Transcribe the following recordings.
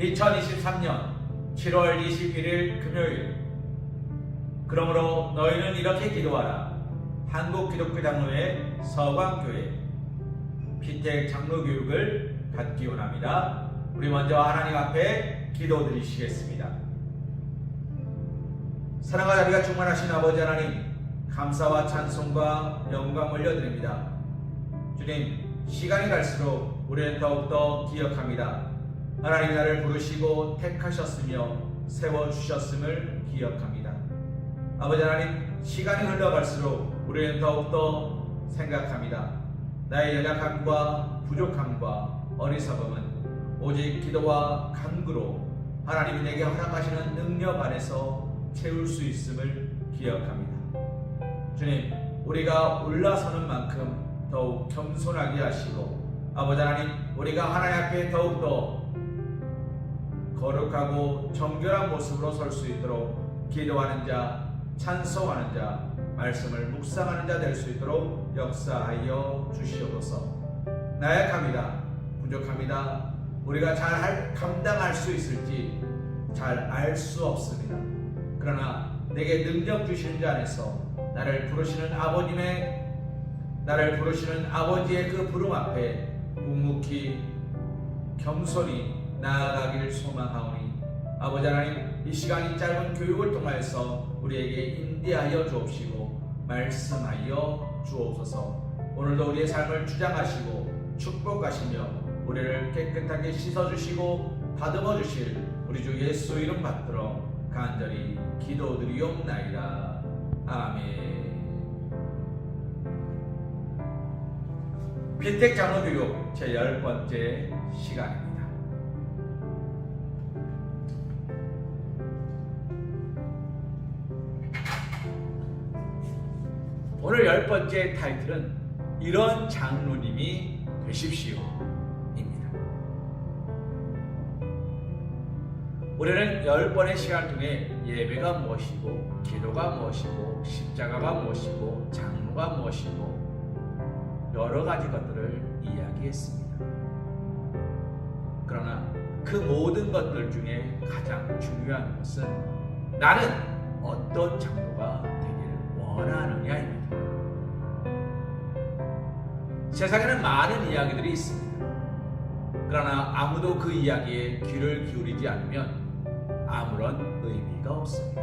2023년 7월 21일 금요일. 그러므로 너희는 이렇게 기도하라. 한국기독교장로회 서광교회 피택 장로교육을 받기 원합니다. 우리 먼저 하나님 앞에 기도드리시겠습니다. 사랑과 자비가 충만하신 아버지 하나님, 감사와 찬송과 영광 올려드립니다. 주님, 시간이 갈수록 우리는 더욱더 기억합니다. 하나님 나를 부르시고 택하셨으며 세워주셨음을 기억합니다. 아버지 하나님, 시간이 흘러갈수록 우리는 더욱더 생각합니다. 나의 연약함과 부족함과 어리석음은 오직 기도와 간구로 하나님이 내게 허락하시는 능력 안에서 채울 수 있음을 기억합니다. 주님, 우리가 올라서는 만큼 더욱 겸손하게 하시고, 아버지 하나님, 우리가 하나님 앞에 더욱더 거룩하고 정결한 모습으로 설 수 있도록 기도하는 자, 찬송하는 자, 말씀을 묵상하는 자 될 수 있도록 역사하여 주시옵소서. 나약합니다. 부족합니다. 우리가 잘 감당할 수 있을지 잘 알 수 없습니다. 그러나 내게 능력 주시는 자 안에서 나를 부르시는 아버지의 그 부름 앞에 묵묵히 겸손히 나아가기를 소망하오니, 아버지 하나님, 이 시간이 짧은 교육을 통하여서 우리에게 인도하여 주옵시고 말씀하여 주옵소서. 오늘도 우리의 삶을 주장하시고 축복하시며 우리를 깨끗하게 씻어주시고 다듬어 주실 우리 주 예수 이름 받들어 간절히 기도드리옵나이다. 아멘. 피택 장로교육 제 10번째 시간입니다. 오늘 10번째 타이틀은 이런 장로님이 되십시오 입니다. 우리는 10번의 시간을 통해 예배가 무엇이고, 기도가 무엇이고, 십자가가 무엇이고, 장로가 무엇이고 여러 가지 것들을 이야기했습니다. 그러나 그 모든 것들 중에 가장 중요한 것은 나는 어떤 장로가 되기를 원하느냐입니다. 세상에는 많은 이야기들이 있습니다. 그러나 아무도 그 이야기에 귀를 기울이지 않으면 아무런 의미가 없습니다.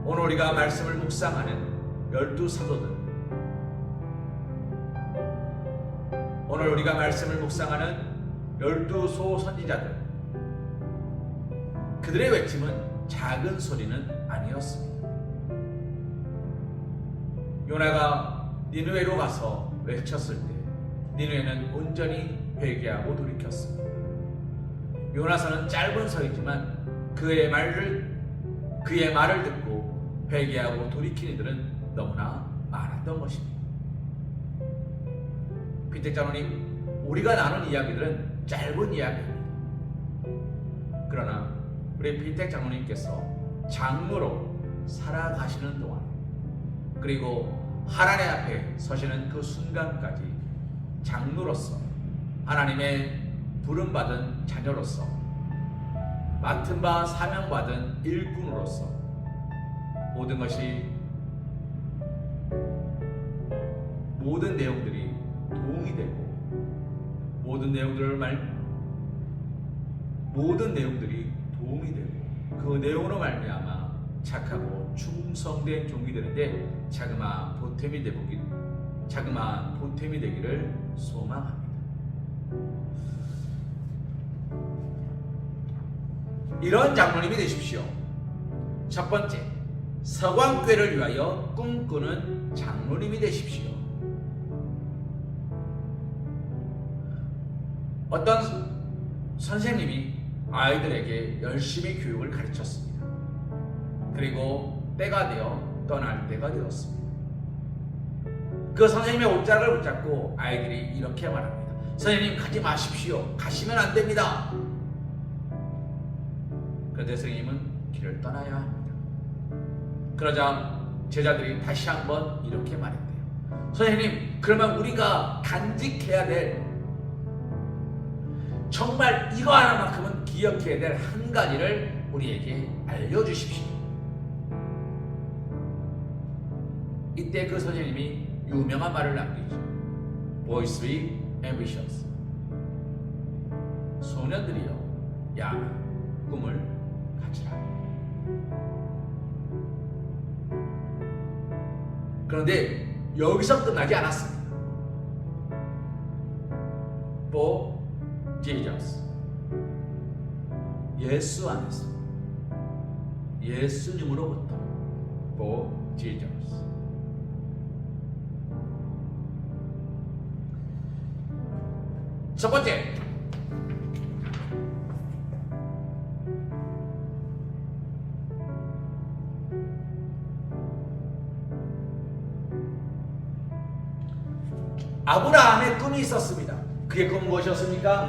오늘 우리가 말씀을 묵상하는 12 사도들, 오늘 우리가 말씀을 묵상하는 12소 선지자들, 그들의 외침은 작은 소리는 아니었습니다. 요나가 니느웨로 가서 외쳤을 때 니느웨는 온전히 회개하고 돌이켰습니다. 요나서는 짧은 서이지만 그의 말을 듣고 회개하고 돌이킨 이들은 너무나 많았던 것입니다. 피택 장로님, 우리가 나눈 이야기들은 짧은 이야기입니다. 그러나 우리 피택 장로님께서 장로로 살아가시는 동안, 그리고 하나님 앞에 서시는 그 순간까지 장로로서, 하나님의 부름받은 자녀로서, 맡은 바 사명받은 일꾼으로서 모든 내용들이 도움이 되고, 모든 내용들이 도움이 되고, 그 내용으로 말미암아 착하고 충성된 종이 되는데 자그마한 보탬이 되기를 소망합니다. 이런 장로님이 되십시오. 첫 번째, 서광교회를 위하여 꿈꾸는 장로님이 되십시오. 어떤 선생님이 아이들에게 열심히 교육을 가르쳤습니다. 그리고 때가 되어 떠날 때가 되었습니다. 그 선생님의 옷자락을 붙잡고 아이들이 이렇게 말합니다. 선생님, 가지 마십시오. 가시면 안 됩니다. 그런데 선생님은 길을 떠나야 합니다. 그러자 제자들이 다시 한번 이렇게 말했대요. 선생님, 그러면 우리가 간직해야 될 정말 이거 하나만큼은 기억해야 될 한 가지를 우리에게 알려주십시오. 이때 그 선생님이 유명한 말을 남기죠. Boys with ambitions. 소년들이여, 야, 꿈을 가지라. 그런데 여기서 끝나지 않았습니다. For Jesus. 예수 안에서, 예수님으로부터 For Jesus. 첫 번째, 아브라함의 꿈이 있었습니다. 그의 꿈은 무엇이었습니까?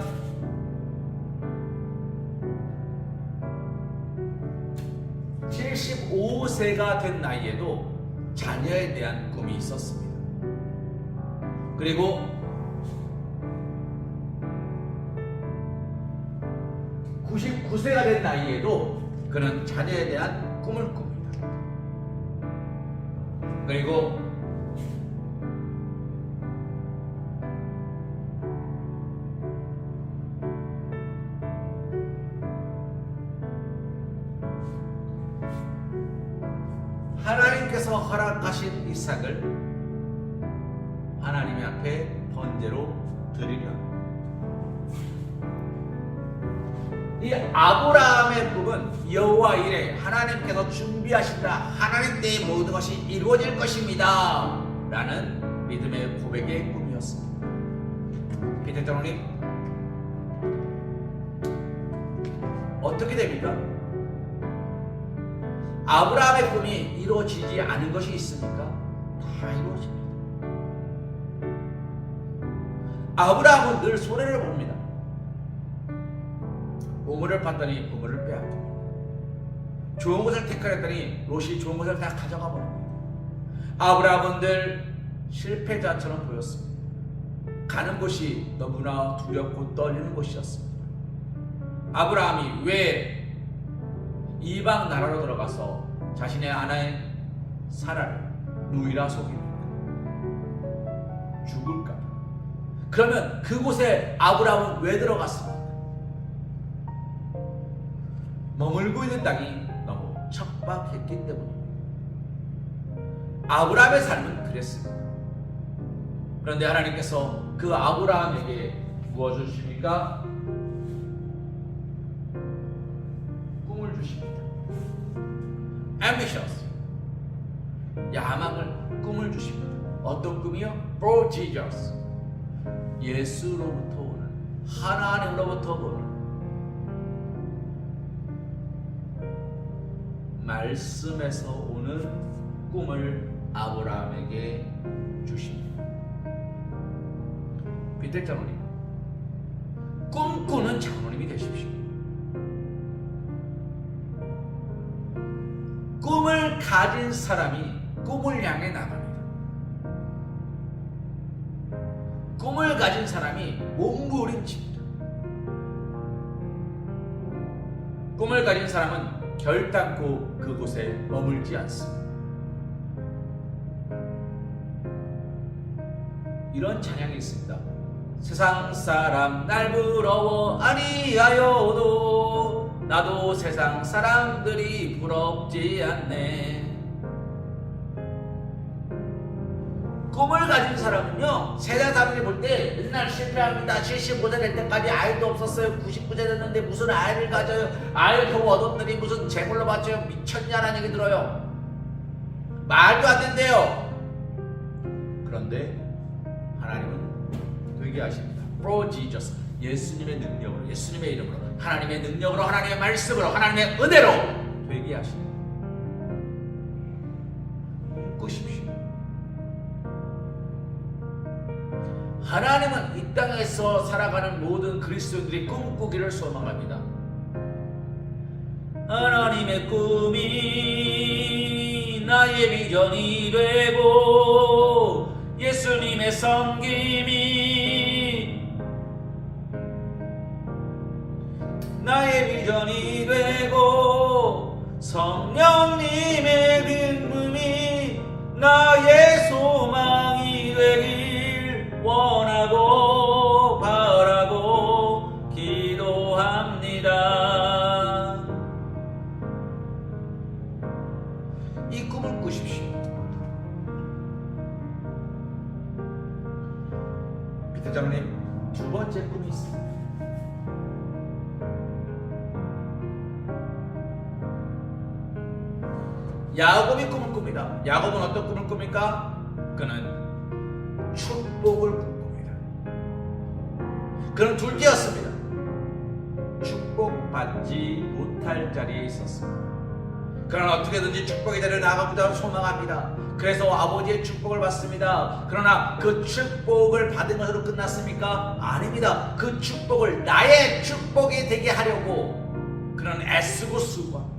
(75세가) 된 나이에도 자녀에 대한 꿈이 있었습니다. 그리고 99세가 된 나이에도 그는 자녀에 대한 꿈을 꿉니다. 그리고 하나님께서 허락하신 이삭을 하나님 앞에 번제로 드리려. 이 아브라함의 꿈은 여호와 이레, 하나님께서 준비하신다, 하나님 때의 모든 것이 이루어질 것입니다 라는 믿음의 고백의 꿈이었습니다. 피테장로님, 어떻게 됩니까? 아브라함의 꿈이 이루어지지 않은 것이 있습니까? 다 이루어집니다. 아브라함은 늘 손해를 봅니다. 우물을 봤더니 우물을 빼앗깁니다. 좋은 것을 택하랬더니 롯이 좋은 것을 다 가져가 버립니다. 아브라함은 늘 실패자처럼 보였습니다. 가는 곳이 너무나 두렵고 떨리는 곳이었습니다. 아브라함이 왜 이방 나라로 들어가서 자신의 아내인 사라를 누이라 속입니까? 죽을까? 그러면 그곳에 아브라함은 왜 들어갔습니까? 머물고 있는 땅이 너무 척박했기 때문입니다. 아브라함의 삶은 그랬습니다. 그런데 하나님께서 그 아브라함에게 무엇을 주십니까? 꿈을 주십니다. Ambitious, 야망을, 꿈을 주십니다. 어떤 꿈이요? For Jesus, 예수로부터 오는, 하나님으로부터 오는 말씀에서 오는 꿈을 아브라함에게 주십니다. 비틀 장로님, 꿈꾸는 장로님이 되십시오. 꿈을 가진 사람이 꿈을 향해 나갑니다. 꿈을 가진 사람이 몸부림칩니다. 꿈을 가진 사람은 결단코 그곳에 머물지 않습니다. 이런 찬양이 있습니다. 세상 사람 날 부러워 아니하여도 나도 세상 사람들이 부럽지 않네. 꿈을 가진 사람은요, 세상 사람들이 볼 때 맨날 실패합니다. 75세 될 때까지 아이도 없었어요. 99세 됐는데 무슨 아이를 가져요. 아이를 겨우 얻었더니 무슨 재물로 바쳐요. 미쳤냐라는 얘기 들어요. 말도 안 된대요. 그런데 하나님은 되게 하십니다. For Jesus, 예수님의 능력으로, 예수님의 이름으로, 하나님의 능력으로, 하나님의 말씀으로, 하나님의 은혜로 되게 하십니다. 꾸십시오. 하나님은 이 땅에서 살아가는 모든 그리스도인들이 꿈꾸기를 소망합니다. 하나님의 꿈이 나의 비전이 되고 예수님의 섬김이 나의 소망이 되길 원하고 바라고 기도합니다. 이 꿈을 꾸십시오. 비트장님, 두 번째 꿈이 있습니다. 야곱이 꿈을 꿉니다. 야곱은 어떤 꿈을 꿉니까? 그는 축복을 꿈꿉니다. 그는 둘째였습니다. 축복받지 못할 자리에 있었습니다. 그러나 어떻게든지 축복의 자리를 나가고자 소망합니다. 그래서 아버지의 축복을 받습니다. 그러나 그 축복을 받은 것으로 끝났습니까? 아닙니다. 그 축복을 나의 축복이 되게 하려고 그는 애쓰고 수고합니다.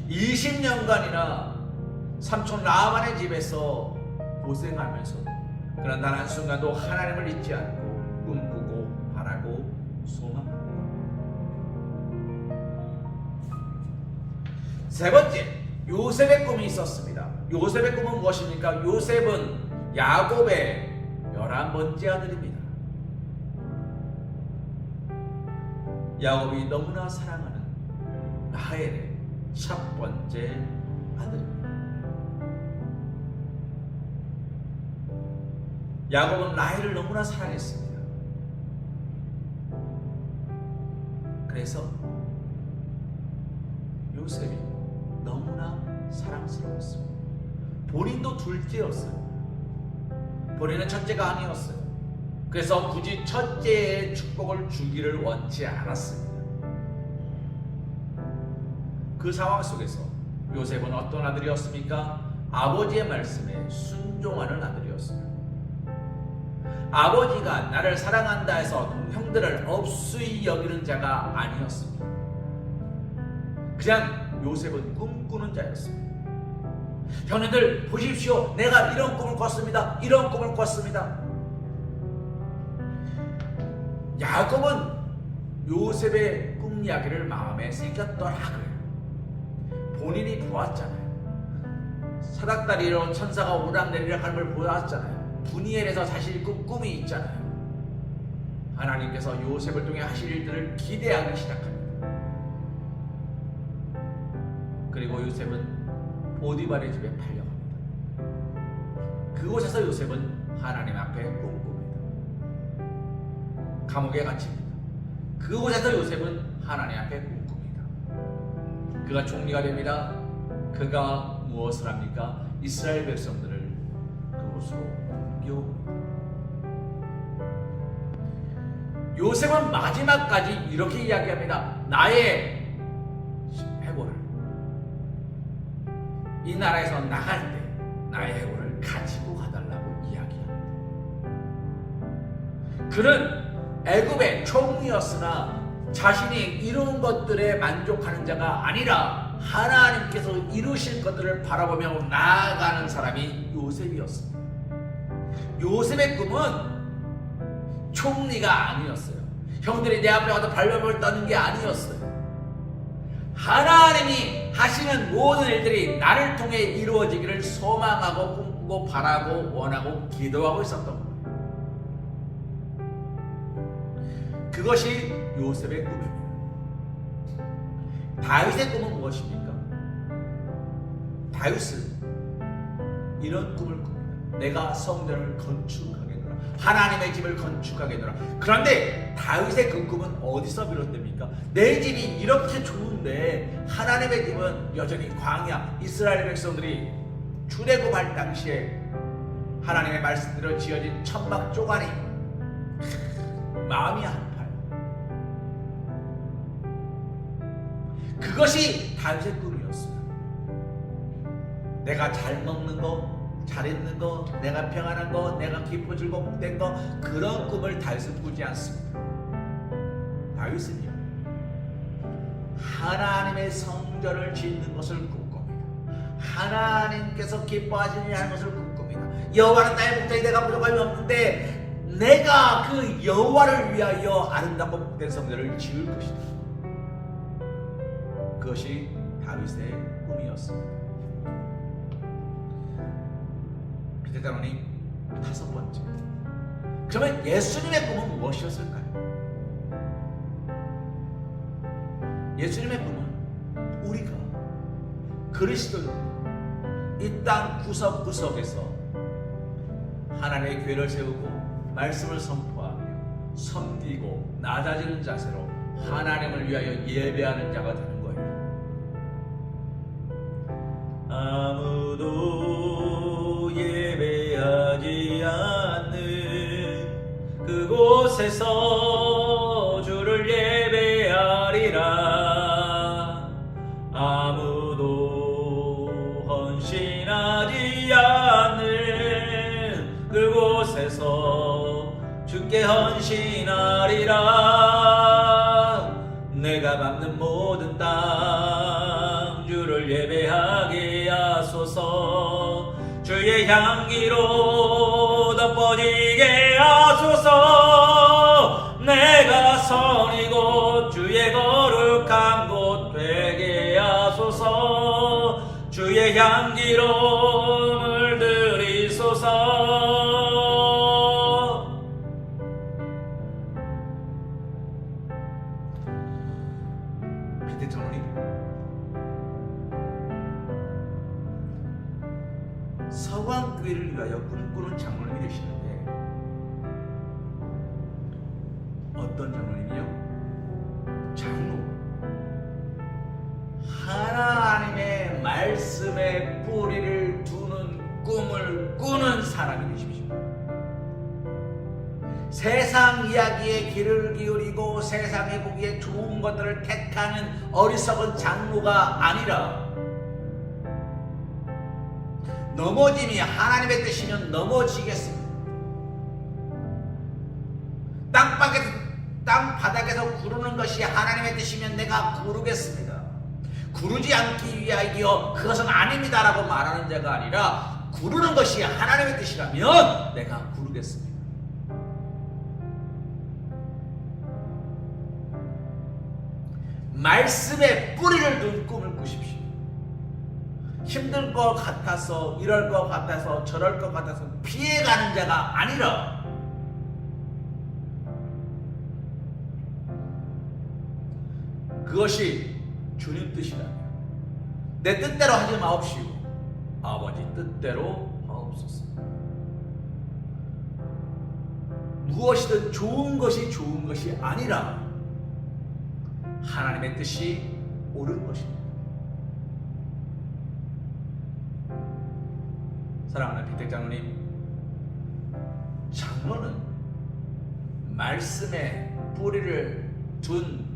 20년간이나 삼촌 라반의 집에서 고생하면서 그런 단 한순간도 하나님을 잊지 않고 꿈꾸고 바라고 소망합니다. 세 번째, 요셉의 꿈이 있었습니다. 요셉의 꿈은 무엇입니까? 요셉은 야곱의 11번째 아들입니다. 야곱이 너무나 사랑하는 라헬의 첫 번째 아들입니다. 야곱은 라헬을 너무나 사랑했습니다. 그래서 요셉이 너무나 사랑스러웠습니다. 본인도 둘째였어요. 본인은 첫째가 아니었어요. 그래서 굳이 첫째의 축복을 주기를 원치 않았습니다. 그 상황 속에서 요셉은 어떤 아들이었습니까? 아버지의 말씀에 순종하는 아들이었어요. 아버지가 나를 사랑한다 해서 형들을 업수히 여기는 자가 아니었습니다. 그냥 요셉은 꿈꾸는 자였습니다. 형님들 보십시오. 내가 이런 꿈을 꿨습니다. 이런 꿈을 꿨습니다. 야곱은 요셉의 꿈 이야기를 마음에 새겼더라 그래요. 본인이 보았잖아요. 사닥다리로 천사가 오락내리락 하는 걸 보았잖아요. 분이엘에서 사실 꿈이 있잖아요. 하나님께서 요셉을 통해 하실 일들을 기대하기 시작합니다. 그리고 요셉은 보디발의 집에 팔려갑니다. 그곳에서 요셉은 하나님 앞에 꿈꿉니다. 감옥에 갇힙니다. 그곳에서 요셉은 하나님 앞에 꿈꿉니다. 그가 총리가 됩니다. 그가 무엇을 합니까? 이스라엘 백성들을 그곳으로 옮겨옵니다. 요셉은 마지막까지 이렇게 이야기합니다. 나의 해골을 이 나라에서 나갈 때 나의 해골을 가지고 가달라고 이야기합니다. 그는 애굽의 총리였으나 자신이 이룬 것들에 만족하는 자가 아니라 하나님께서 이루실 것들을 바라보며 나아가는 사람이 요셉이었습니다. 요셉의 꿈은 총리가 아니었어요. 형들이 내 앞에 와서 발버둥을 떠는 게 아니었어요. 하나님이 하시는 모든 일들이 나를 통해 이루어지기를 소망하고 꿈꾸고 바라고 원하고 기도하고 있었던 거예요. 그것이 요셉의 꿈입니다. 다윗의 꿈은 무엇입니까? 다윗은 이런 꿈을 꿉니다. 내가 성전을 건축하겠노라. 하나님의 집을 건축하겠노라. 그런데 다윗의 그 꿈은 어디서 비롯됩니까? 내 집이 이렇게 좋은데 하나님의 집은 여전히 광야. 이스라엘 백성들이 출애굽할 당시에 하나님의 말씀대로 지어진 천막 쪼가리. 마음이 아파요. 그것이 다윗의 꿈이었어요. 내가 잘 먹는 거, 잘 있는 거, 내가 평안한 거, 내가 기뻐지고 복된 거, 그런 꿈을 다윗은 꾸지 않습니다. 다윗은요, 하나님의 성전을 짓는 것을 꿈꿉니다. 하나님께서 기뻐하시는 하는 것을 꿈꿉니다. 여호와는 나의 목자이 내가 부족함이 없는데 내가 그 여호와를 위하여 아름답고 복된 성전을 지을 것이다. 그것이 다윗의 꿈이었습니다. 대장로님, 5번째. 그러면 예수님의 꿈은 무엇이었을까요? 예수님의 꿈은 우리가 그리스도인이 이 땅 구석구석에서 하나님의 교회를 세우고 말씀을 선포하며 섬기고 낮아지는 자세로 하나님을 위하여 예배하는 자가 되는 거예요. 아무도 예배하지 않는 그곳에서 주를 예배하리라. 아무도 헌신하지 않는 그곳에서 주께 헌신하리라. 내가 밟는 모든 땅 주를 예배하게 하소서. 주의 향기로 덮어지게 하소서. 내가 선이고 주의 거룩한 곳 되게 하소서. 주의 향기로 물들이소서. 대장로님, 서광교회를 위하여 꿈꾸는 장로님이 되시는데 어떤 장로님이요? 장로, 하나님의 말씀에 뿌리를 두는 꿈을 꾸는 사람이 되십시오. 세상 이야기에 귀를 기울이고 세상에 보기에 좋은 것들을 택하는 어리석은 장로가 아니라, 넘어짐이 하나님의 뜻이면 넘어지겠습니다. 땅바닥에서 구르는 것이 하나님의 뜻이면 내가 구르겠습니다. 구르지 않기 위하여 그것은 아닙니다라고 말하는 자가 아니라, 구르는 것이 하나님의 뜻이라면 내가 구르겠습니다. 말씀에 뿌리를 둔 꿈을 꾸십시오. 힘들 것 같아서, 이럴 것 같아서, 저럴 것 같아서 피해가는 자가 아니라, 그것이 주님 뜻이라면 내 뜻대로 하지 마옵시오. 아버지 뜻대로 하옵소서. 무엇이든 좋은 것이 좋은 것이 아니라 하나님의 뜻이 옳은 것입니다. 사랑하는 비택장로님, 장로는 말씀에 뿌리를 둔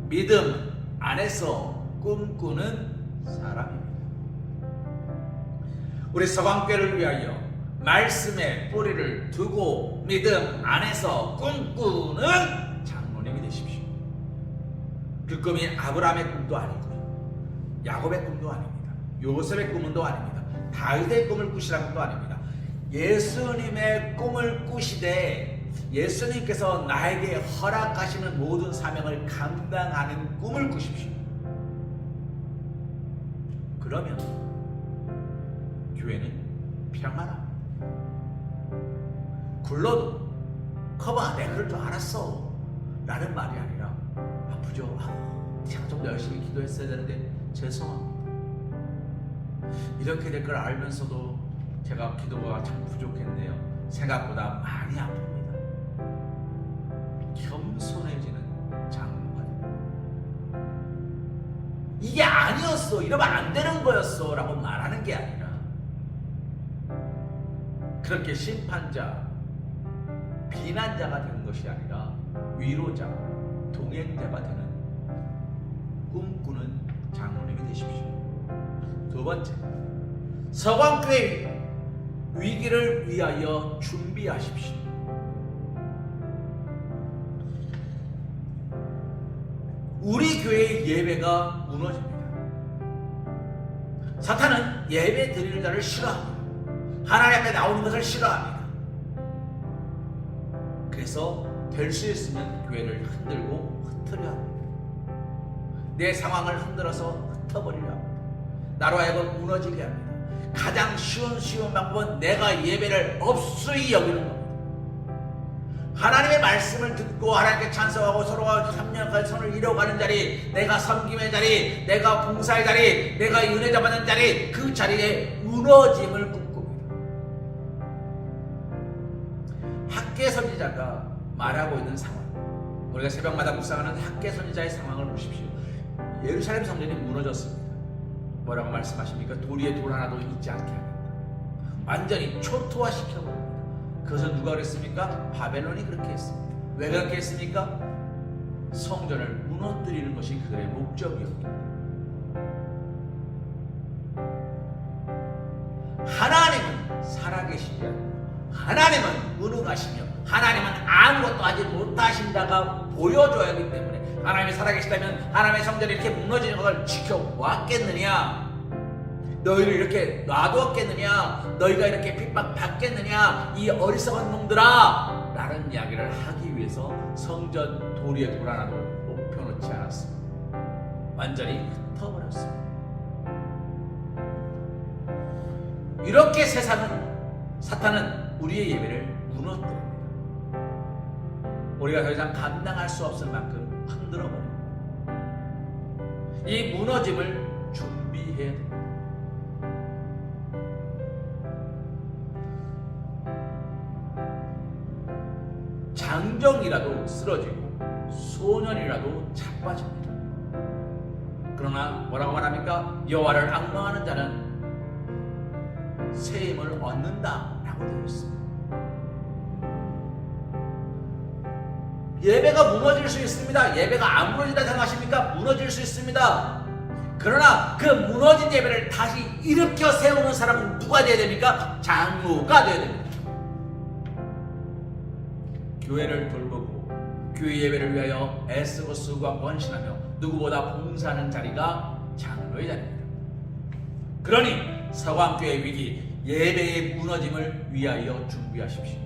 믿음 안에서 꿈꾸는 사람입니다. 우리 서광교회를 위하여 말씀에 뿌리를 두고 믿음 안에서 꿈꾸는 장로님이 되십시오. 그 꿈이 아브라함의 꿈도 아니고요, 야곱의 꿈도 아닙니다. 요셉의 꿈도 아닙니다. 다윗의 꿈을 꾸시라는 것도 아닙니다. 예수님의 꿈을 꾸시되 예수님께서 나에게 허락하시는 모든 사명을 감당하는 꿈을 꾸십시오. 그러면 교회는 평안합니다. 굴러도 커봐 내가 그럴 줄 알았어 라는 말이 아니라, 아프죠? 제가 좀 열심히 기도했어야 되는데 죄송합니다. 이렇게 될 걸 알면서도 제가 기도가 참 부족했네요. 생각보다 많이 아픕니다. 겸손해지는 장로가 됩니다. 이게 아니었어, 이러면 안 되는 거였어 라고 말하는 게 아니라, 그렇게 심판자, 비난자가 되는 것이 아니라 위로자, 동행자가 되는 꿈꾸는 장로님이 되십시오. 두 번째, 서광교회 위기를 위하여 준비하십시오. 우리 교회의 예배가 무너집니다. 사탄은 예배 드리는 자를 싫어합니다. 하나님 앞에 나오는 것을 싫어합니다. 그래서 될 수 있으면 교회를 흔들고 흩으려 합니다. 내 상황을 흔들어서 흩어버리려 합니다. 나로 하여금 무너지게 합니다. 가장 쉬운 방법은 내가 예배를 없수히 여기는 겁니다. 하나님의 말씀을 듣고 하나님께 찬송하고 서로가 협력할 손을 이뤄가는 자리, 내가 섬김의 자리, 내가 봉사의 자리, 내가 은혜 잡는 자리, 그 자리에 무너짐을 꿈꿉니다. 학계 선지자가 말하고 있는 상황, 우리가 새벽마다 묵상하는 학계 선지자의 상황을 보십시오. 예루살렘 성전이 무너졌습니다. 뭐라고 말씀하십니까? 도리에 돌 하나도 있지 않게 하겠다. 완전히 초토화시켜버립니다. 그것은 누가 그랬습니까? 바벨론이 그렇게 했습니다. 왜 그렇게 했습니까? 성전을 무너뜨리는 것이 그들의 목적이었기 때문에. 하나님은 살아계시지 않고 하나님은 무능하시며 하나님은 아무것도 하지 못하신다가 보여줘야 하기 때문에 하나님이 살아계시다면 하나님의 성전이 이렇게 무너지는 것을 지켜왔겠느냐? 너희를 이렇게 놔두었겠느냐? 너희가 이렇게 핍박받겠느냐? 이 어리석은 놈들아! 라는 이야기를 하기 위해서 성전 도리에 돌 하나도 높여놓지 않았습니다. 완전히 흩어버렸습니다. 이렇게 사탄은 우리의 예배를 무너뜨립니다. 우리가 더 이상 감당할 수 없을 만큼 흔들어버립니다. 이 무너짐을 준비해야 됩니다. 장정이라도 쓰러지고 소년이라도 자빠집니다. 그러나 뭐라고 말합니까? 여호와를 앙망하는 자는 새 힘을 얻는다 라고 되어 있습니다. 예배가 무너질 수 있습니다. 예배가 안 무너진다 생각하십니까? 무너질 수 있습니다. 그러나 그 무너진 예배를 다시 일으켜 세우는 사람은 누가 되어야 됩니까? 장로가 되어야 됩니다. 교회를 돌보고 교회 예배를 위하여 애쓰고 쓰고 헌신하며 누구보다 봉사하는 자리가 장로의 자리입니다. 그러니 서광교회 위기, 예배의 무너짐을 위하여 준비하십시오.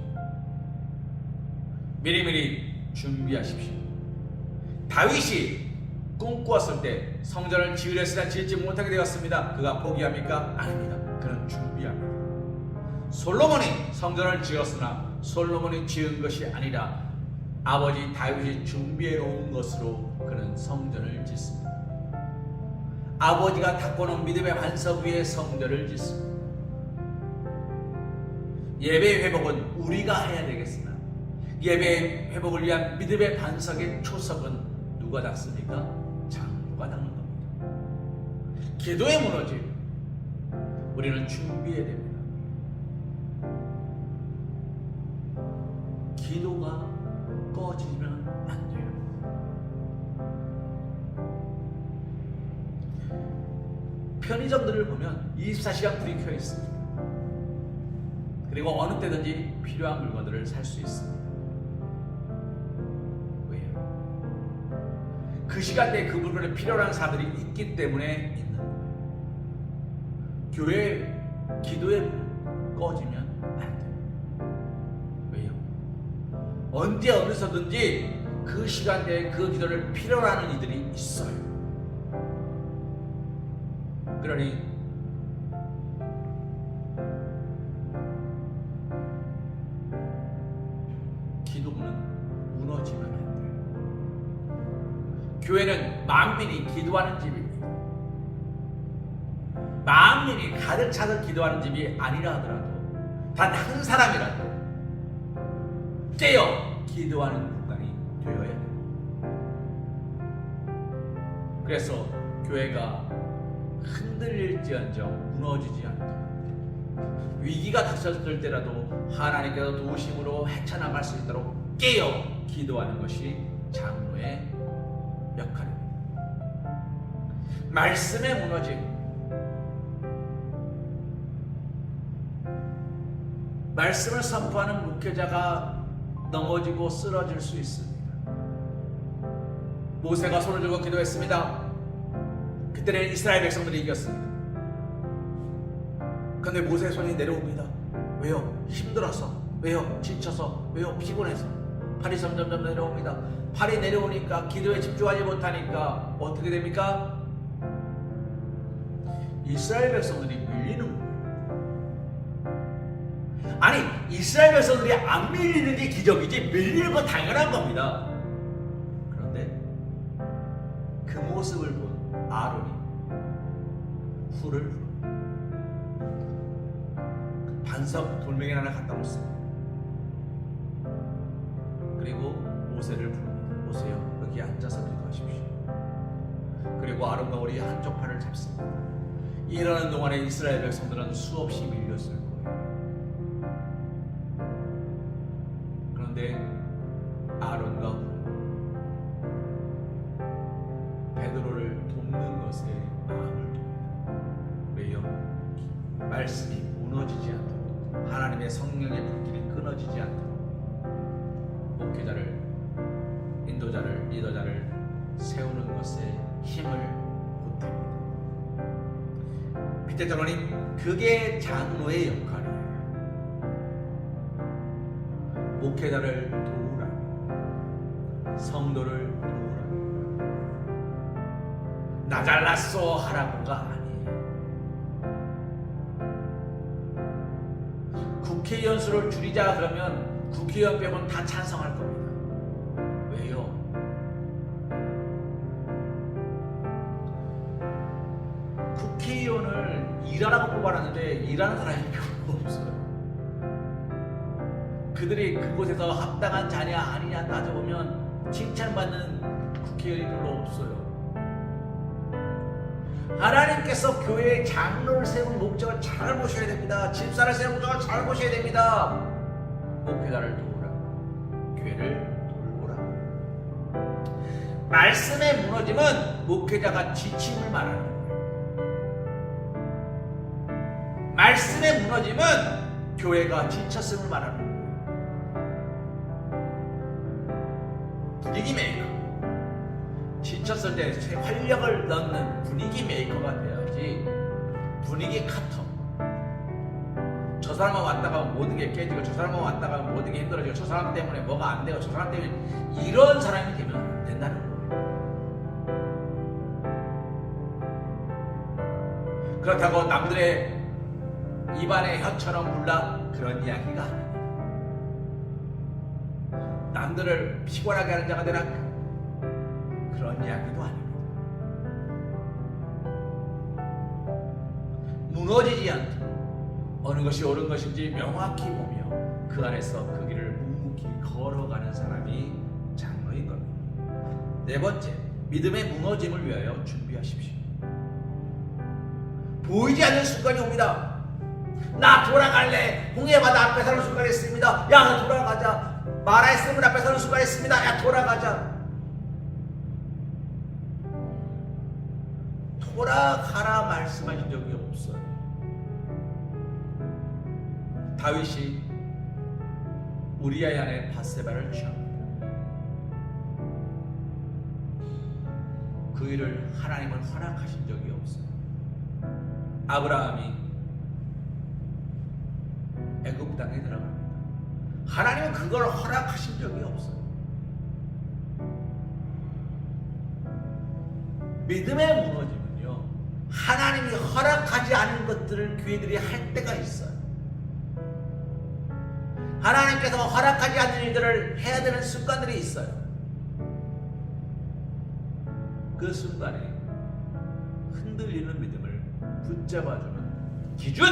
미리미리 준비하십시오. 다윗이 꿈꾸었을 때 성전을 지으려으나 지지 못하게 되었습니다. 그가 포기합니까? 아닙니다. 그는 준비합니다. 솔로몬이 성전을 지었으나 솔로몬이 지은 것이 아니라 아버지 다윗이 준비해 놓은 것으로 그는 성전을 짓습니다. 아버지가 닦아놓은 믿음의 반석 위에 성전을 짓습니다. 예배의 회복은 우리가 해야 되겠으나 예배의 회복을 위한 믿음의 반석의 초석은 누가 닦습니까? 장로가 닦는 겁니다. 기도의 무너짐, 우리는 준비해야 됩니다. 기도가 꺼지면 안 돼요. 편의점들을 보면 24시간 불이 켜져 있습니다. 그리고 어느 때든지 필요한 물건들을 살 수 있습니다. 왜요? 그 시간대에 그 물건이 필요한 사람들이 있기 때문에 있는 거예요. 교회 기도의 불 꺼지면 안 돼요. 왜요? 언제 어디서든지 그 시간대에 그 기도를 필요로 하는 이들이 있어요. 그러니 기도는 무너지면 안 돼요. 교회는 만민이 기도하는 집입니다. 만민이 가득 차서 기도하는 집이 아니라 하더라도 단 한 사람이라도 깨어 기도하는 공간이 되어야 돼요. 그래서 교회가 흔들릴지언정 무너지지 않도록 위기가 닥쳤을 때라도 하나님께서 도우심으로 헤쳐나갈 수 있도록 깨어 기도하는 것이 장로의 역할입니다. 말씀의 무너짐, 말씀을 선포하는 목회자가 넘어지고 쓰러질 수 있습니다. 모세가 손을 들고 기도했습니다. 그때는 이스라엘 백성들이 이겼습니다. 그런데 모세의 손이 내려옵니다. 왜요? 힘들어서, 왜요? 지쳐서, 왜요? 피곤해서. 팔이 점점 내려옵니다. 팔이 내려오니까 기도에 집중하지 못하니까 어떻게 됩니까? 이스라엘 백성들이 밀리는 거예요. 이스라엘 백성들이 안 밀리는 게 기적이지 밀리는 건 당연한 겁니다. 그런데 그 모습을 본 아론이 후를 반석 돌멩이 하나 갖다 놓습니다. 그리고 모세를 부릅니다. 모세요, 여기 앉아서 기도하십시오. 그리고 아론과 우리 한쪽 팔을 잡습니다. 이러는 동안에 이스라엘 백성들은 수없이 밀렸을 거예요. 그런데 아론과 후 베드로를 돕는 것에 마음을 둡니다. 왜요? 말씀이 무너지지 않도록, 하나님의 성령의 불길이 끊어지지 않도록 목회자를, 인도자를, 리더자를 세우는 것에 힘을 보탭니다. 빛의 장로님, 그게 장로의 역할이에요. 목회자를 도우라, 성도를 도우라. 나 잘났어 하라고가 아니에요. 국회의원 수를 줄이자 그러면 국회의원 빼고는 다 찬성할 겁니다. 왜요? 국회의원을 일하라고 뽑아놨는데 일하는 사람이 별로 없어요. 그들이 그곳에서 합당한 자냐 아니냐 따져보면 칭찬받는 국회의원이 별로 없어요. 하나님께서 교회의 장로를 세운 목적을 잘 보셔야 됩니다. 집사를 세운 목적을 잘 보셔야 됩니다. 목회자를 도우라, 교회를 돌보라. 말씀의 무너짐은 목회자가 지침을 말하는 거예요. 말씀의 무너짐은 교회가 지쳤음을 말하는 거예요. 분위기 메이커, 지쳤을 때 활력을 넣는 분위기 메이커가 돼야지 분위기 카터. 저 사람만 왔다 가면 모든 게 깨지고, 저 사람만 왔다 가면 모든 게 힘들어지고, 저 사람 때문에 뭐가 안 되고, 저 사람 때문에, 이런 사람이 되면 안 된다는 거예요. 그렇다고 남들의 입안의 혀처럼 불라, 그런 이야기가 아닙니다. 남들을 피곤하게 하는 자가 되라, 그런 이야기도 아닙니다. 무너지지 않도록 어느 것이 옳은 것인지 명확히 보며 그 안에서 그 길을 묵묵히 걸어가는 사람이 장로인 겁니다. 네 번째, 믿음의 무너짐을 위하여 준비하십시오. 보이지 않는 순간이 옵니다. 나 돌아갈래. 홍해바다 앞에 서는 순간이 있습니다. 야, 돌아가자. 마라의 샘물 앞에 서는 순간이 있습니다. 야, 돌아가자. 돌아가라 말씀하신 적이 없어요. 다윗이 우리아의 아내 밧세바를 취합니다. 그 일을 하나님은 허락하신 적이 없어요. 아브라함이 애굽 땅에 들어갑니다. 하나님은 그걸 허락하신 적이 없어요. 믿음의 무너짐은요, 하나님이 허락하지 않은 것들을 교회들이 할 때가 있어요. 하나님께서 허락하지 않는 일들을 해야 되는 순간들이 있어요. 그 순간에 흔들리는 믿음을 붙잡아주는 기준,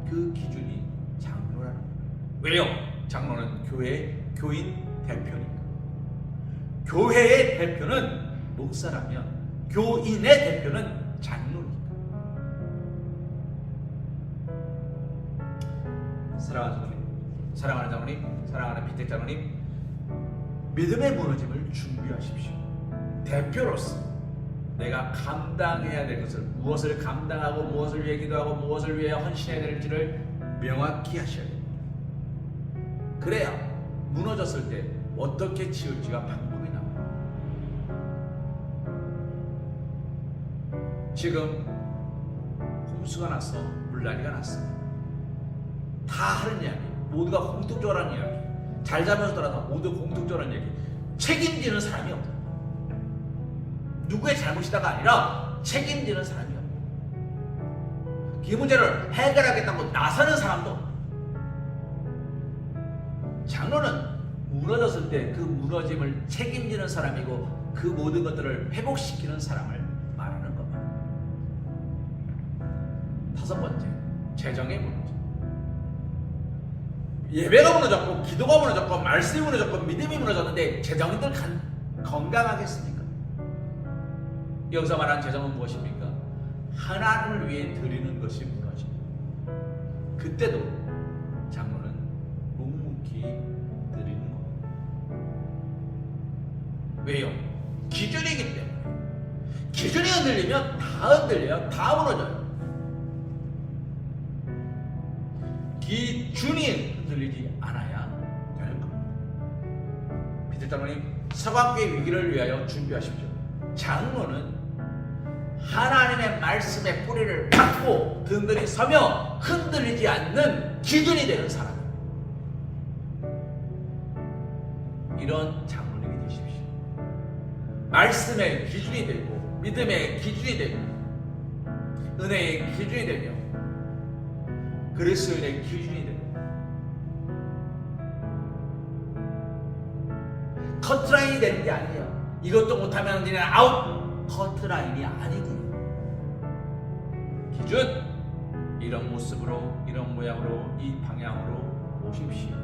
그 기준이 장로라는 거예요. 왜요? 장로는 교회의 교인 대표니까. 교회의 대표는 목사라면 교인의 대표는 장로니까. 사랑하는 장로님, 사랑하는 장로님, 사랑하는 비택 장로님, 믿음의 무너짐을 준비하십시오. 대표로서 내가 감당해야 될 것을, 무엇을 감당하고 무엇을 위해 기도하고 무엇을 위해 헌신해야 될지를 명확히 하셔야 됩니다. 그래야 무너졌을 때 어떻게 치울지가 방법이 나와요. 지금 홍수가 나서 물난리가 났습니다. 다 하는 이야기, 모두가 공통적으로 하는 이야기, 잘 자면서 떠나서 모두 공통적으로 하는 이야기, 책임지는 사람이 없다. 누구의 잘못이다가 아니라 책임지는 사람이 없다. 이 문제를 해결하겠다고 나서는 사람도 없고, 장로는 무너졌을 때 그 무너짐을 책임지는 사람이고 그 모든 것들을 회복시키는 사람을 말하는 겁니다. 다섯 번째, 재정의 무너짐. 예배가 무너졌고 기도가 무너졌고 말씀이 무너졌고 믿음이 무너졌는데 재정이들 건강하겠습니까? 여기서 말하는 재정은 무엇입니까? 하나님을 위해 드리는 것이 무너집니다. 그때도 장로는 묵묵히 드리는 겁니다. 왜요? 기준이기 때문에. 기준이 흔들리면 다 흔들려요. 다 무너져요. 기준이 흔들리지 않아야 되는 겁니다. 비틀 장로님, 서강교회 위기를 위하여 준비하십시오. 장로는 하나님의 말씀의 뿌리를 받고 든든히 서며 흔들리지 않는 기준이 되는 사람입니다. 이런 장로님이 되십시오. 말씀의 기준이 되고 믿음의 기준이 되고 은혜의 기준이 되며 그리스도인의 기준이 되고 커트라인이 되는 게 아니에요. 이것도 못하면 니네 아웃. 커트라인이 아니고요. 기준, 이런 모습으로 이런 모양으로 이 방향으로 오십시오.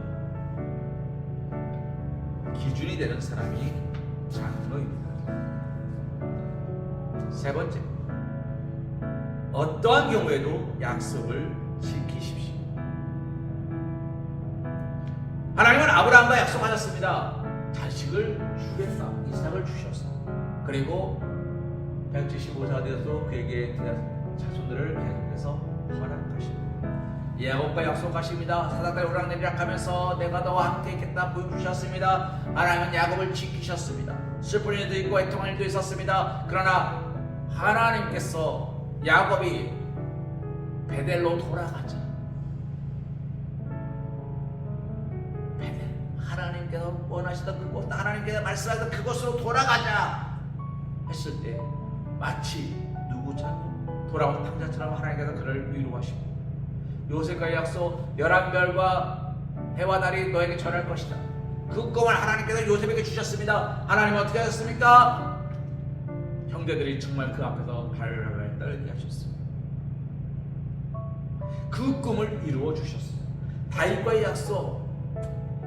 기준이 되는 사람이 장로입니다. 세 번째, 어떠한 경우에도 약속을 지키십시오. 하나님은 아브라함과 약속하셨습니다. 자식을 주겠다. 이삭을 주셨어. 그리고 175세가 되어서 그에게 자손들을 계속해서 허락하십니다. 야곱과 약속하십니다. 사닥다리 오락내리락 하면서 내가 너와 함께 있겠다 보여주셨습니다. 하나님은 야곱을 지키셨습니다. 슬픈 일도 있고 애통한 일도 있었습니다. 그러나 하나님께서 야곱이 베델로 돌아가자. 베델, 하나님께서 원하시던 그곳, 하나님께서 말씀하셨던 그곳으로 돌아가자 했을 때 마치 누구처럼 돌아온 탕자처럼 하나님께서 그를 위로하시고 요셉과의 약속 11별과 해와 달이 너에게 전할 것이다. 그 꿈을 하나님께서 요셉에게 주셨습니다. 하나님은 어떻게 하셨습니까? 형제들이 정말 그 앞에서 발발발 떨게 하셨습니다. 그 꿈을 이루어 주셨어요. 다윗과의 약속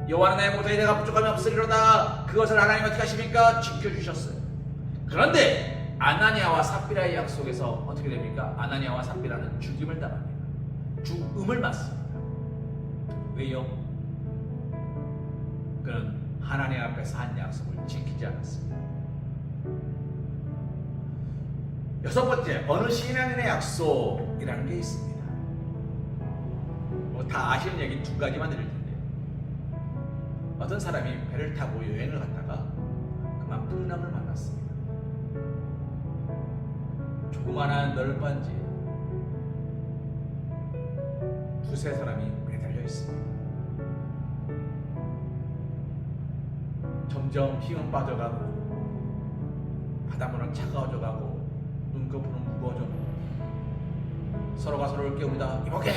여호와는 나의 모자에 내가 부족함이 없으리로다. 그것을 하나님 어떻게 하십니까? 지켜주셨어요. 그런데 아나니아와 삽비라의 약속에서 어떻게 됩니까? 아나니아와 삽비라는 죽임을 당합니다. 죽음을 맞습니다. 왜요? 그는 하나님 앞에서 한 약속을 지키지 않았습니다. 여섯 번째, 어느 신앙인의 약속이라는 게 있습니다. 다 아시는 얘기 두 가지만 드릴 텐데요. 어떤 사람이 배를 타고 여행을 갔다가 그만 풍랑을 만났습니다. 조그마한 널빤지에 두세 사람이 매달려 있습니다. 점점 힘은 빠져가고 바닷물은 차가워져가고 눈꺼풀은 무거워져가고 서로가 서로를 깨웁니다. 이보게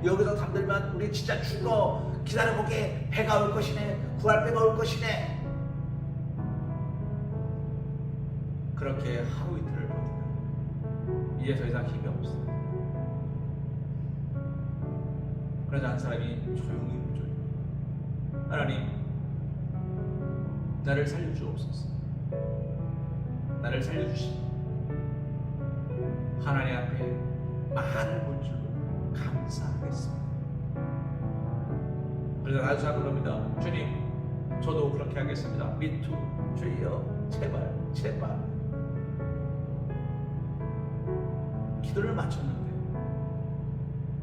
여기서 잠들면 우리 진짜 죽어. 기다려보게. 배가 올 것이네. 구할 배가 올 것이네. 그렇게 하루 이틀을 버티다 이제 더 이상 힘이 없어. 그러자 한 사람이 조용히 묻죠. 하나님, 나를 살려주옵소서. 나를 살려주시니 하나님 앞에 말을 볼 줄로 감사하겠습니다. 그래서 아주 잘 그럽니다. 주님, 저도 그렇게 하겠습니다. 미투, 주여, 제발, 제발. 기도를 마쳤는데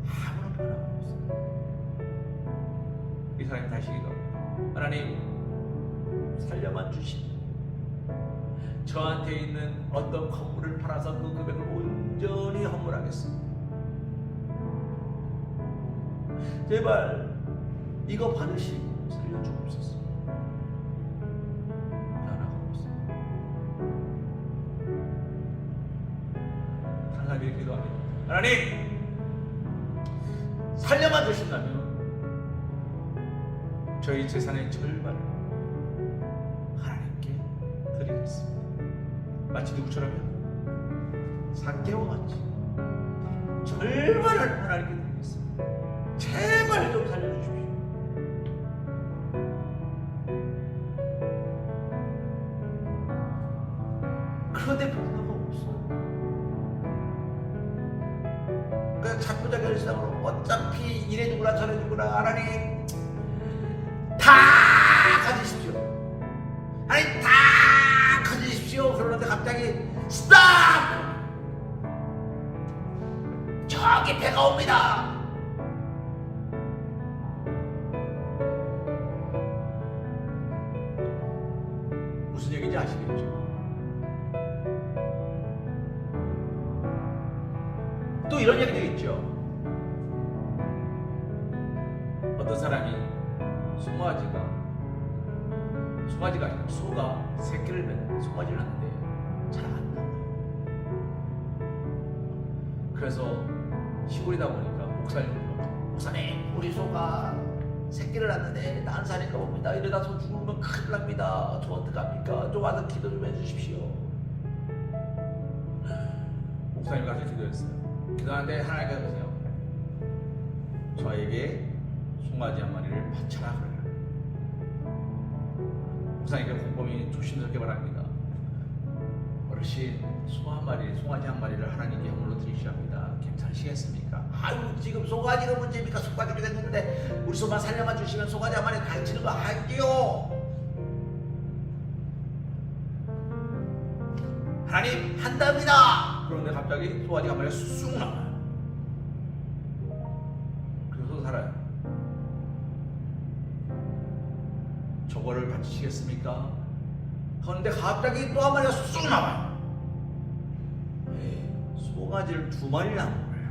아무런 변화가 없어요. 이 사람이 다시 기도합니다. 하나님, 살려만 주시니 저한테 있는 어떤 건물을 팔아서 그 금액을 온전히 헌물하겠습니다. 제발 이거 받으시고 살려주옵소서. 변화가 없습니다. 한 사람이 기도합니다. 하나님, 살려만 주신다면 저희 재산의 절반을 하나님께 드리겠습니다. 마치 누구처럼요? 삭개와 같이 절반을 하나님께 드리겠습니다. 제발 좀 살려주십시오. 그런데 변화가 없어요. 그러니까 자꾸자 결심으로 어차피 이래주구나 저래주구나 하나님 다 가지십시오. 하나님 다 가지십시오. 그러는데 갑자기 스탑! 저기 배가 옵니다. 무슨 얘기인지 아시겠죠? 또 이런 얘기도 있죠. 어떤 사람이 송아지가 아니라 소가 새끼를 맺는 송아지를 낳는데 잘 안 나와요. 그래서 시골이다 보니까 목사님 우리 소가 새끼를 낳는데 난산인가 봅니다. 이러다 소 죽으면 큰일 납니다. 저 어떡합니까? 좀 와서 기도 좀 해주십시오. 목사님 가서 기도했어요. 기도하는데 하나님께서 보세요. 저에게 송아지 한 마리를 바쳐라 그래요. 목사님께 곰곰이 조심스럽게 말합니다. 어르신, 송아지 한 마리를 하나님께 형물로 드리셔야 합니다. 괜찮으시겠습니까? 아유 지금 소가지가 문제입니까? 소가지가 됐는데 우리 소만 살려만 주시면 소가지 한 마리 가르치는 거 아니요. 하나님 한답니다. 그런데 갑자기 송아지 한 마리가 쑥 나와요. 그래서 살아요. 저거를 바치시겠습니까? 그런데 갑자기 또 한 마리가 쑥 나와요. 송아지를 2마리 낳은 거예요.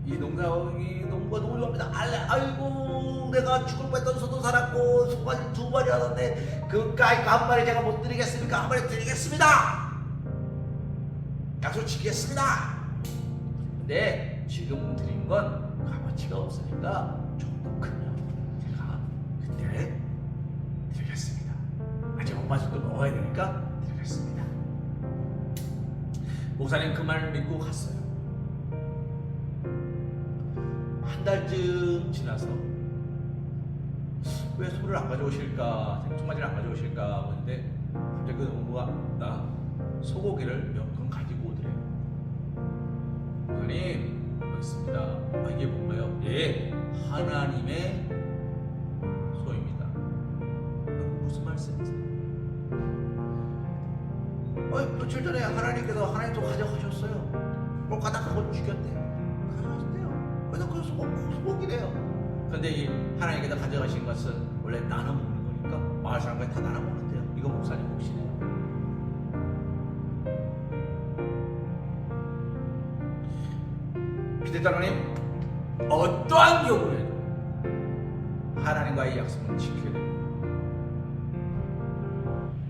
이 농부가 너무 좋아합니다. 아이고 내가 죽을 뻔했던 소도 살았고 송아지 2마리 하던데 그 한 마리 제가 못 드리겠습니까? 한 마리 드리겠습니다. 약속 지키겠습니다. 근데 지금 드린 건 값어치가 없으니까 조금 더 크면 제가 그때 드리겠습니다. 아직 엄마 손도 먹어야 되니까 드리겠습니다. 목사님 그 말 믿고 갔어요. 한 달쯤 지나서 왜 소를 안 가져오실까, 송아지를 안 가져오실까 하는데 갑자기 그 농부가 나 소고기를 몇 건 가지고 오더래요. 목사님 그렇습니다. 아, 이게 뭔가요? 예, 하나님의 소입니다. 무슨 말씀이세요? 며칠 전에 하나님께서 하나님 또 가져가셨어요. 뭘 가다가 그걸 죽였대요. 가져가셨대요. 그래서 그 소고기래요. 근데 이 하나님께서 가져가신 것은 원래 나눠 먹는 거니까 마을 사람까지 다 나눠 먹는데요. 이거 목사님 몫이네요. 비대장님 어떠한 경우에도 하나님과의 약속은 지켜야 됩니다.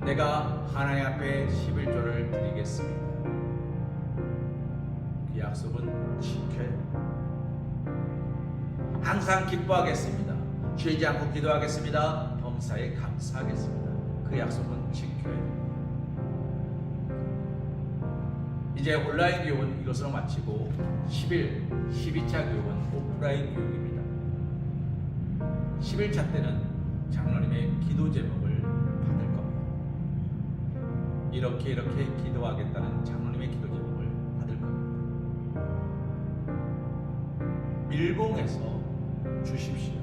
내가 하나님 앞에 11조를 드리겠습니다. 그 약속은 지켜야 됩니다. 항상 기뻐하겠습니다. 쉬지 않고 기도하겠습니다. 범사에 감사하겠습니다. 그 약속은 지켜야 됩니다. 이제 온라인 교육은 이것으로 마치고 12차 교육은 오프라인 교육입니다. 11차 때는 장로님의 기도 제목을 받을 겁니다. 이렇게 기도하겠다는 장로님의 기도 제목을 받을 겁니다. 밀봉해서 주십시오.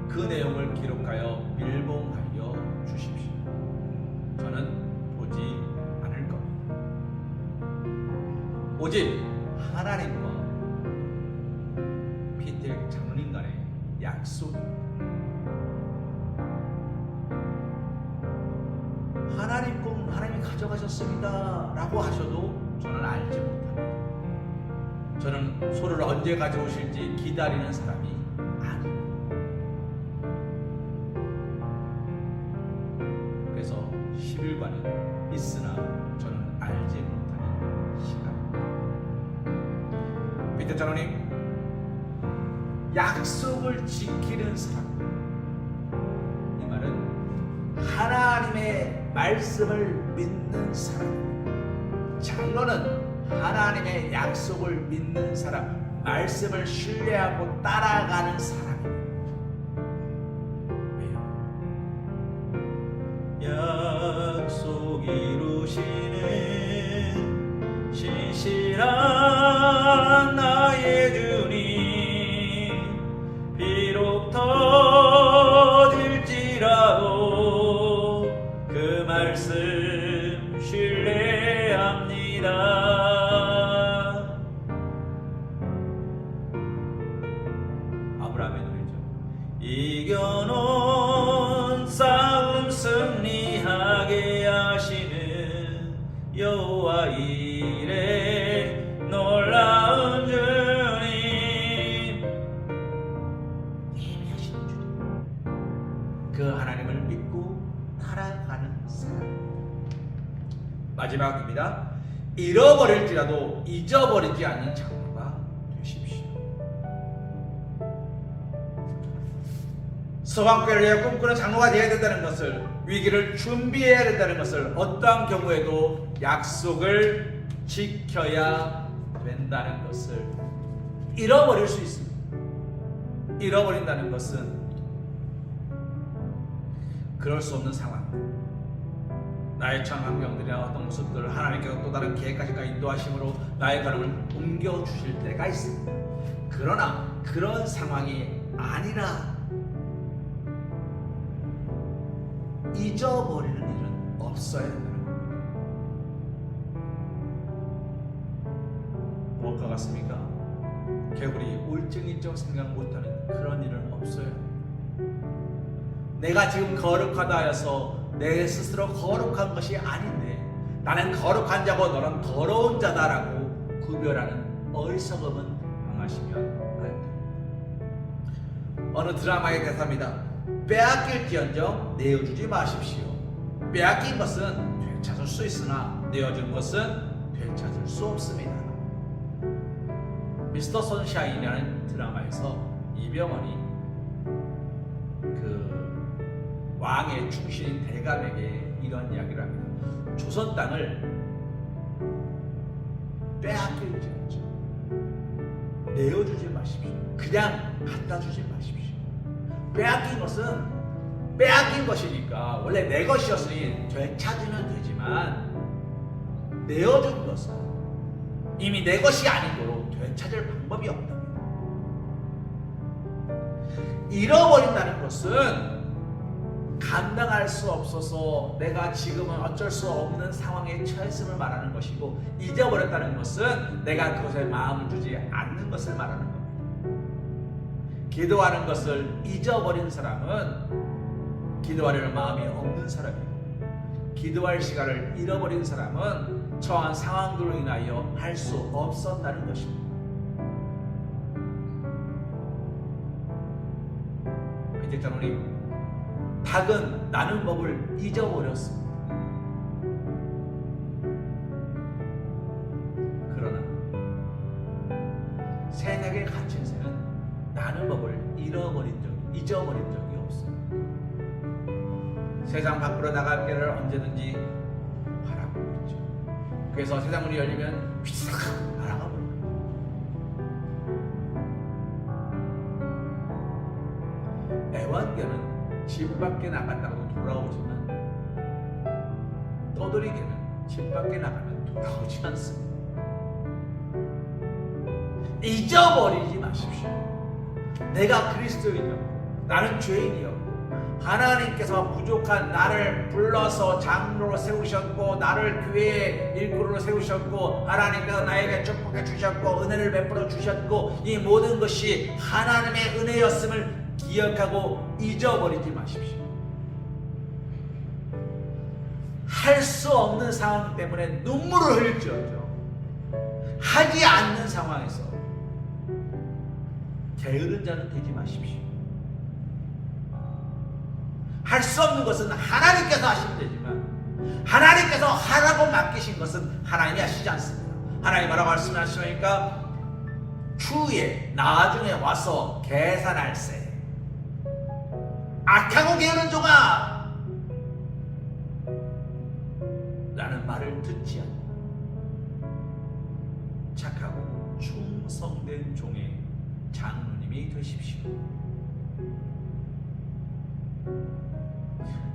그 내용을 기록하여 밀봉하여 주십시오. 저는 보지 않을 겁니다. 오직 하나님과 피텔 장로님 간의 약속입니다. 하나님 꿈 하나님이 가져가셨습니다 라고 하셔도 저는 알지 못합니다. 저는 소를 언제 가져오실지 기다리는 사람이 아닙니다. 그래서 10일간은 있으나 저는 알지 못하는 시간입니다. 이때 장로님, 약속을 지키는 사람, 이 말은 하나님의 말씀을 믿는 사람. 장로는 하나님의 약속을 믿는 사람, 말씀을 신뢰하고 따라가는 사람입니다. 약속 이루시는 신실한 나의 주님, 비록 더딜지라도 그 말씀 신뢰합니다. 아브라함의 노래죠. 이겨놓은 싸움 승리하게 하시는 여호와 이레 놀라운 주님, 예비하시는 주님, 그 하나님을 믿고 따라가는 사람. 마지막입니다. 잃어버릴지라도 잊어버리지 않는 장로가 되십시오. 서방교회를 위해 꿈꾸는 장로가 되어야 된다는 것을, 위기를 준비해야 된다는 것을, 어떠한 경우에도 약속을 지켜야 된다는 것을 잃어버릴 수 있습니다. 잃어버린다는 것은 그럴 수 없는 상황, 나의 처한 환경들이나 어떤 모습들을 하나님께서 또 다른 계획까지가 인도하심으로 나의 걸음을 옮겨주실 때가 있습니다. 그러나 그런 상황이 아니라 잊어버리는 일은 없어야 된다는 겁니다. 무엇과 같습니까? 개구리 울증일증 생각 못하는 그런 일은 없어요. 내가 지금 거룩하다 하여서 내 스스로 거룩한 것이 아닌데 나는 거룩한 자고 너는 더러운 자다라고 구별하는 어리석음은 망하시면 안 됩니다. 어느 드라마의 대사입니다. 빼앗길지언정 내어주지 마십시오. 빼앗긴 것은 되찾을 수 있으나 내어준 것은 되찾을 수 없습니다. 미스터 선샤인이라는 드라마에서 이병헌이 그 왕의 충신인 대감에게 이런 이야기를 합니다. 조선 땅을 빼앗길지언정 내어주지 마십시오. 그냥 갖다 주지 마십시오. 빼앗긴 것은 빼앗긴 것이니까 원래 내 것이었으니 되찾으면 되지만, 내어준 것은 이미 내 것이 아닌 거로 되찾을 방법이 없답니다. 잃어버린다는 것은 감당할 수 없어서 내가 지금은 어쩔 수 없는 상황에 처했음을 말하는 것이고, 잊어버렸다는 것은 내가 그것에 마음을 주지 않는 것을 말하는 겁니다. 기도하는 것을 잊어버린 사람은 기도하려는 마음이 없는 사람이고, 기도할 시간을 잃어버린 사람은 처한 상황들로 인하여 할 수 없었다는 것입니다. 이제 장로님, 닭은 나는 법을 잊어버렸습니다. 그러나 새 닭에 갇힌 새는 나는 법을 잊어버린 적이 없습니다. 세상 밖으로 나갈 길을 언제든지 바라보고 있죠. 그래서 세상 문이 열리면 휘싹 날아가 버립니다. 애완개는 집 밖에 나갔다가도 돌아오지만, 떠돌이개는 집 밖에 나가면 돌아오지 않습니다. 잊어버리지 마십시오. 내가 그리스도인이었고 나는 죄인이었고 하나님께서 부족한 나를 불러서 장로로 세우셨고 나를 교회의 일꾼으로 세우셨고 하나님께서 나에게 축복해 주셨고 은혜를 베풀어 주셨고 이 모든 것이 하나님의 은혜였음을 기억하고 잊어버리지 마십시오. 할 수 없는 상황 때문에 눈물을 흘릴지어정 하지 않는 상황에서 게으른 자는 되지 마십시오. 할 수 없는 것은 하나님께서 하시면 되지만 하나님께서 하라고 맡기신 것은 하나님이 하시지 않습니다. 하나님 뭐라고 말씀하시니까 추후에 나중에 와서 계산할세. 악하고 게으른 종아! 라는 말을 듣지 않고 착하고 충성된 종의 장로님이 되십시오.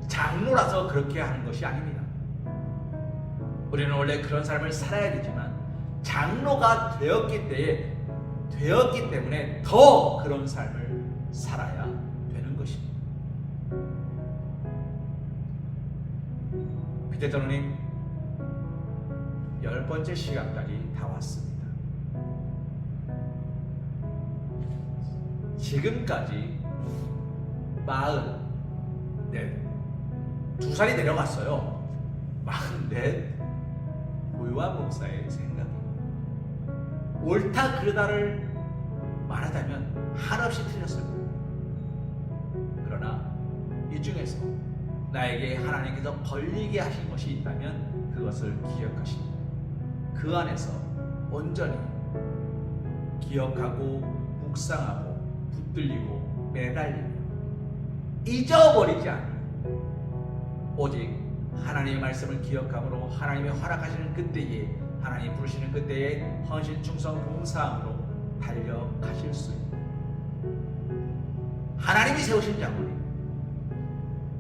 장로라서 그렇게 하는 것이 아닙니다. 우리는 원래 그런 삶을 살아야 되지만 장로가 되었기 때문에 더 그런 삶을 살아야 되는 것입니다. 비대장로님 10번째 시간까지 다 왔습니다. 지금까지 2살이 내려갔어요. 44 고요한 목사의 생각입니다. 옳다 그르다를 말하자면 한없이 틀렸을 겁니다. 그러나 이 중에서 나에게 하나님께서 걸리게 하신 것이 있다면 그것을 기억하십니다. 그 안에서 온전히 기억하고 묵상하고 붙들리고 매달리며 잊어버리지 않는 오직 하나님의 말씀을 기억함으로 하나님의 허락하시는 그때에 하나님 부르시는 그때에 헌신 충성 봉사함으로 달려가실 수 있는 하나님이 세우신 장로님,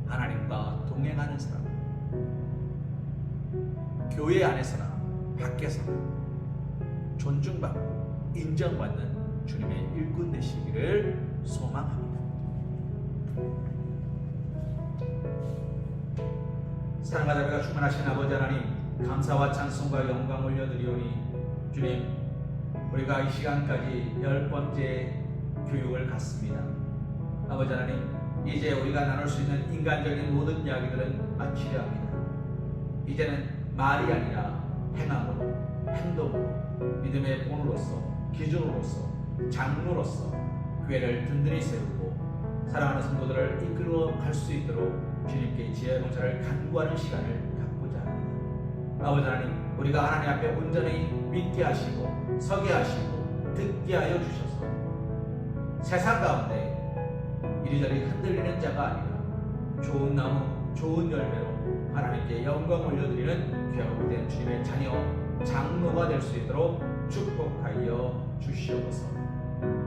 하나님과 동행하는 사람, 교회 안에서나 밖에서나 존중받고 인정받는 주님의 일꾼 되시기를 소망합니다. 사랑과 자비가 충만하신 아버지 하나님, 감사와 찬송과 영광 올려드리오니 주님, 우리가 이 시간까지 10번째 교육을 갖습니다. 아버지 하나님, 이제 우리가 나눌 수 있는 인간적인 모든 이야기들은 마치려 합니다. 이제는 말이 아니라 행함으로, 행동으로, 믿음의 본으로서, 기준으로서, 장로로서 교회를 든든히 세우고 사랑하는 성도들을 이끌어 갈 수 있도록 주님께 지혜의 봉사를 간구하는 시간을 갖고자 합니다. 아버지 하나님, 우리가 하나님 앞에 온전히 믿게 하시고 서게 하시고 듣게 하여 주셔서 세상 가운데 이리저리 흔들리는 자가 아니라 좋은 나무, 좋은 열매로 하나님께 영광 올려드리는 귀하고 위대한 주님의 자녀, 장로가 될 수 있도록 축복하여 주시옵소서.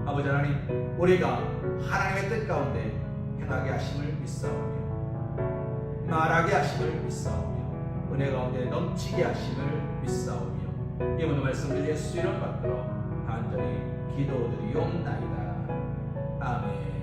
아버지 하나님, 우리가 하나님의 뜻 가운데 행하게 하심을 믿사오며 말하게 하심을 믿사오며 은혜 가운데 넘치게 하심을 믿사오며 이 모든 말씀을 예수 이름 받들어 간절히 기도드리옵나이다. 아멘.